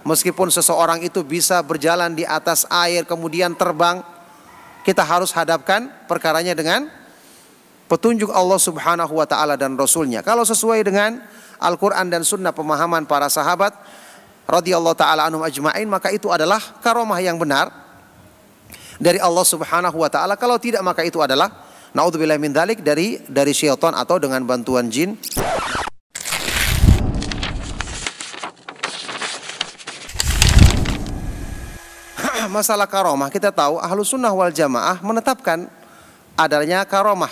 meskipun seseorang itu bisa berjalan di atas air kemudian terbang, kita harus hadapkan perkaranya dengan petunjuk Allah Subhanahu wa ta'ala dan Rasulnya. Kalau sesuai dengan Al-Quran dan Sunnah pemahaman para sahabat radhiyallahu ta'ala anhum ajma'in, maka itu adalah karomah yang benar dari Allah Subhanahu wa ta'ala. Kalau tidak, maka itu adalah naudzubillah min dzalik dari syaitan atau dengan bantuan jin. Masalah karomah, kita tahu Ahlus Sunnah wal Jamaah menetapkan adanya karomah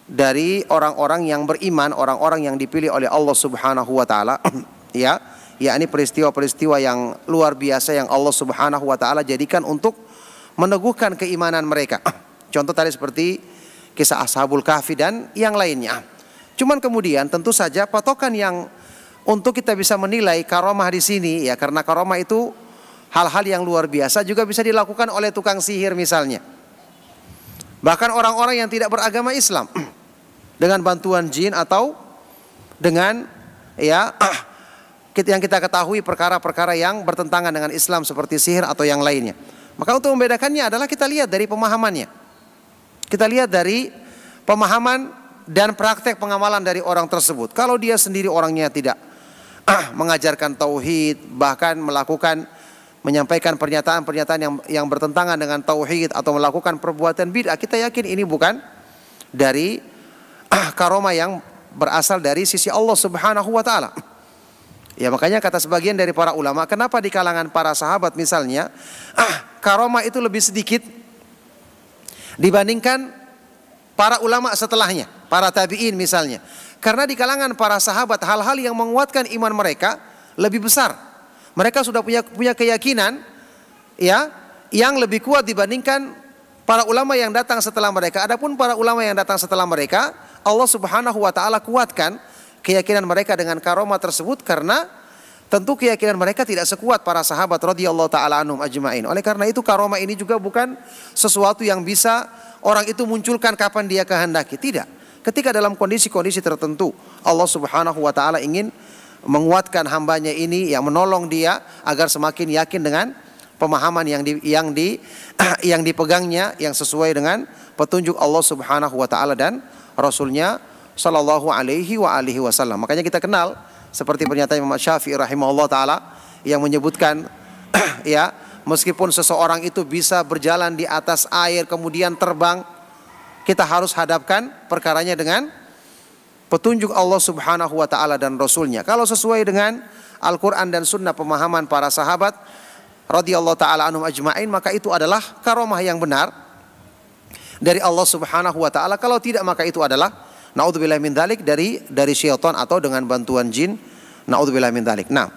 dari orang-orang yang beriman, orang-orang yang dipilih oleh Allah Subhanahu wa ta'ala, ya, yakni peristiwa-peristiwa yang luar biasa yang Allah Subhanahu wa ta'ala jadikan untuk meneguhkan keimanan mereka. Contoh tadi seperti kisah Ashabul Kahfi dan yang lainnya. Cuman kemudian tentu saja patokan yang untuk kita bisa menilai karomah di sini, ya, karena karomah itu hal-hal yang luar biasa juga bisa dilakukan oleh tukang sihir misalnya. Bahkan orang-orang yang tidak beragama Islam dengan bantuan jin atau dengan, ya, yang kita ketahui perkara-perkara yang bertentangan dengan Islam seperti sihir atau yang lainnya. Maka untuk membedakannya adalah kita lihat dari pemahamannya. Kita lihat dari pemahaman dan praktek pengamalan dari orang tersebut. Kalau dia sendiri orangnya tidak mengajarkan tauhid, bahkan menyampaikan pernyataan-pernyataan yang bertentangan dengan tauhid atau melakukan perbuatan bid'ah, kita yakin ini bukan dari karomah yang berasal dari sisi Allah Subhanahu wa ta'ala. Ya, makanya kata sebagian dari para ulama, kenapa di kalangan para sahabat misalnya karomah itu lebih sedikit dibandingkan para ulama setelahnya, para tabi'in misalnya. Karena di kalangan para sahabat hal-hal yang menguatkan iman mereka lebih besar. Mereka sudah punya keyakinan, ya, yang lebih kuat dibandingkan para ulama yang datang setelah mereka. Adapun para ulama yang datang setelah mereka, Allah Subhanahu wa ta'ala kuatkan keyakinan mereka dengan karomah tersebut, karena tentu keyakinan mereka tidak sekuat para sahabat radhiyallahu ta'ala anhum ajma'in. Oleh karena itu karomah ini juga bukan sesuatu yang bisa orang itu munculkan kapan dia kehendaki. Tidak. Ketika dalam kondisi-kondisi tertentu Allah Subhanahu wa ta'ala ingin menguatkan hambanya ini, yang menolong dia agar semakin yakin dengan pemahaman yang dipegangnya, yang sesuai dengan petunjuk Allah Subhanahu wa ta'ala dan Rasulnya sallallahu alaihi wa alihi wasallam. Makanya kita kenal seperti pernyataan Imam Syafi'i rahimahullah ta'ala yang menyebutkan ya, meskipun seseorang itu bisa berjalan di atas air kemudian terbang, kita harus hadapkan perkaranya dengan petunjuk Allah Subhanahu wa ta'ala dan Rasulnya. Kalau sesuai dengan Al-Quran dan Sunnah pemahaman para sahabat radhiyallahu ta'ala anhum ajma'in, maka itu adalah karomah yang benar dari Allah Subhanahu wa ta'ala. Kalau tidak, maka itu adalah naudzubillah min dzalik dari syaitan atau dengan bantuan jin. Naudzubillah min dzalik. Nah,